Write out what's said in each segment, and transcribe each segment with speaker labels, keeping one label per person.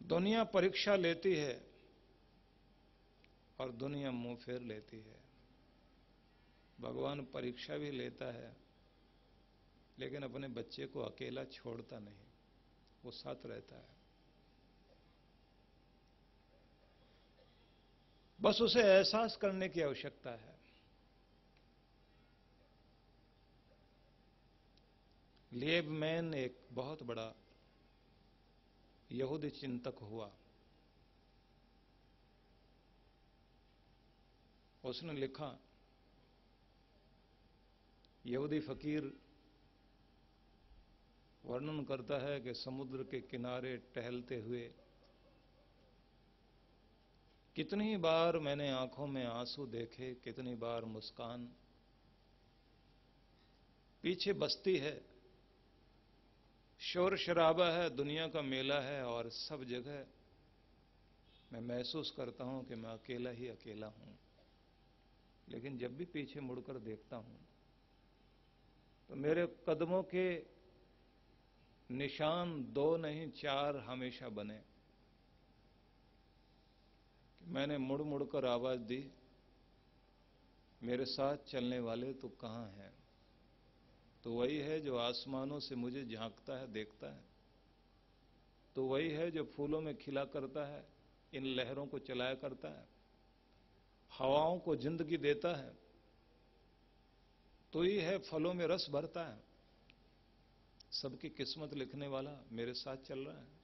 Speaker 1: दुनिया परीक्षा लेती है और दुनिया मुंह फेर लेती है। भगवान परीक्षा भी लेता है लेकिन अपने बच्चे को अकेला छोड़ता नहीं, वो साथ रहता है। बस उसे एहसास करने की आवश्यकता है। लिएबमैन एक बहुत बड़ा यहूदी चिंतक हुआ। उसने लिखा, यहूदी फकीर वर्णन करता है कि समुद्र के किनारे टहलते हुए कितनी बार मैंने आंखों में आंसू देखे, कितनी बार मुस्कान। पीछे बस्ती है, शोर शराबा है, दुनिया का मेला है और सब जगह मैं महसूस करता हूं कि मैं अकेला ही अकेला हूं। लेकिन जब भी पीछे मुड़कर देखता हूं तो मेरे कदमों के निशान 2 नहीं 4 हमेशा बने। मैंने मुड़ मुड़कर आवाज दी, मेरे साथ चलने वाले तो कहां हैं? तो वही है जो आसमानों से मुझे झांकता है, देखता है। तो वही है जो फूलों में खिला करता है, इन लहरों को चलाया करता है, हवाओं को जिंदगी देता है। तो ही है फलों में रस भरता है। सबकी किस्मत लिखने वाला मेरे साथ चल रहा है।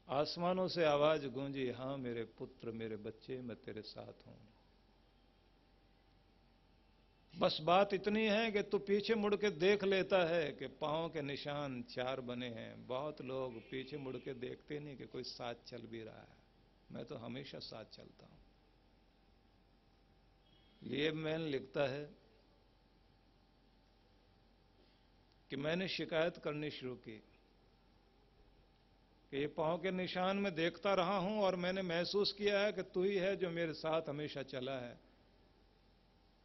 Speaker 1: आसमानों से आवाज गूंजी, हां मेरे पुत्र, मेरे बच्चे, मैं तेरे साथ हूं। बस बात इतनी है कि तू पीछे मुड़ के देख लेता है कि पांव के निशान 4 बने हैं। बहुत लोग पीछे मुड़ के देखते नहीं कि कोई साथ चल भी रहा है। मैं तो हमेशा साथ चलता हूं। लिएबमैन लिखता है कि मैंने शिकायत करनी शुरू की कि ये पांव के निशान में देखता रहा हूं और मैंने महसूस किया है कि तू ही है जो मेरे साथ हमेशा चला है।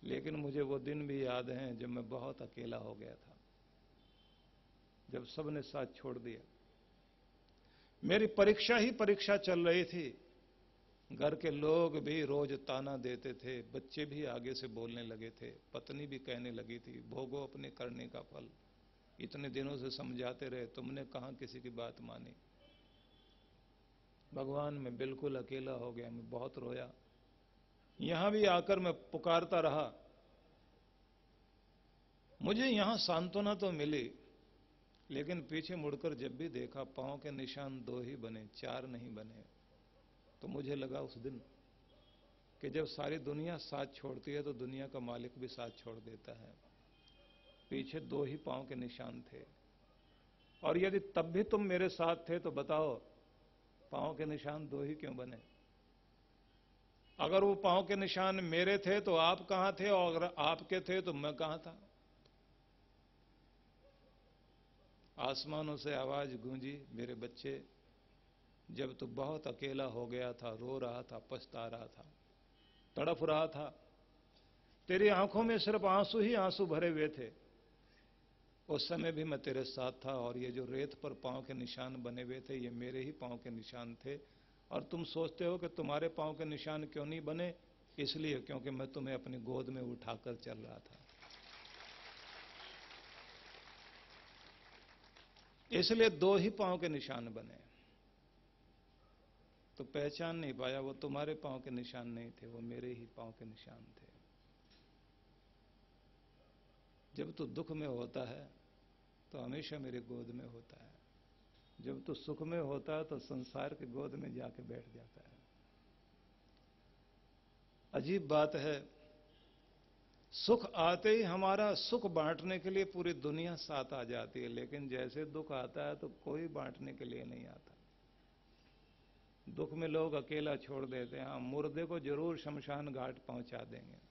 Speaker 1: लेकिन मुझे वो दिन भी याद हैं जब मैं बहुत अकेला हो गया था, जब सबने साथ छोड़ दिया। मेरी परीक्षा ही परीक्षा चल रही थी। घर के लोग भी रोज ताना देते थे, बच्चे भी आगे से बोलने लगे थे, पत्नी भी कहने लगी थी, भोगो अपने करने का फल। इतने दिनों से समझाते रहे, तुमने कहां किसी की बात मानी। भगवान, मैं बिल्कुल अकेला हो गया। मैं बहुत रोया। यहां भी आकर मैं पुकारता रहा। मुझे यहां सांत्वना तो मिली, लेकिन पीछे मुड़कर जब भी देखा पांव के निशान 2 ही बने, 4 नहीं बने। तो मुझे लगा उस दिन कि जब सारी दुनिया साथ छोड़ती है तो दुनिया का मालिक भी साथ छोड़ देता है। पीछे 2 ही पांव के निशान थे और यदि तब भी तुम मेरे साथ थे तो बताओ पांव के निशान 2 ही क्यों बने? अगर वो पांव के निशान मेरे थे तो आप कहां थे, और अगर आपके थे तो मैं कहां था? आसमानों से आवाज गूंजी, मेरे बच्चे, जब तू बहुत अकेला हो गया था, रो रहा था, पछता रहा था, तड़फ रहा था, तेरी आंखों में सिर्फ आंसू ही आंसू भरे हुए थे, उस समय भी मैं तेरे साथ था। और ये जो रेत पर पांव के निशान बने हुए थे, ये मेरे ही पांव के निशान थे। और तुम सोचते हो कि तुम्हारे पांव के निशान क्यों नहीं बने? इसलिए क्योंकि मैं तुम्हें अपनी गोद में उठाकर चल रहा था, इसलिए 2 ही पांव के निशान बने। तो पहचान नहीं पाया, वो तुम्हारे पांव के निशान नहीं थे, वो मेरे ही पांव के निशान थे। जब तू दुख में होता है तो हमेशा मेरी गोद में होता है। जब तू सुख में होता है तो संसार की गोद में जाके बैठ जाता है। अजीब बात है, सुख आते ही हमारा सुख बांटने के लिए पूरी दुनिया साथ आ जाती है, लेकिन जैसे दुख आता है तो कोई बांटने के लिए नहीं आता। दुख में लोग अकेला छोड़ देते हैं। हाँ, मुर्दे को जरूर शमशान घाट पहुंचा देंगे।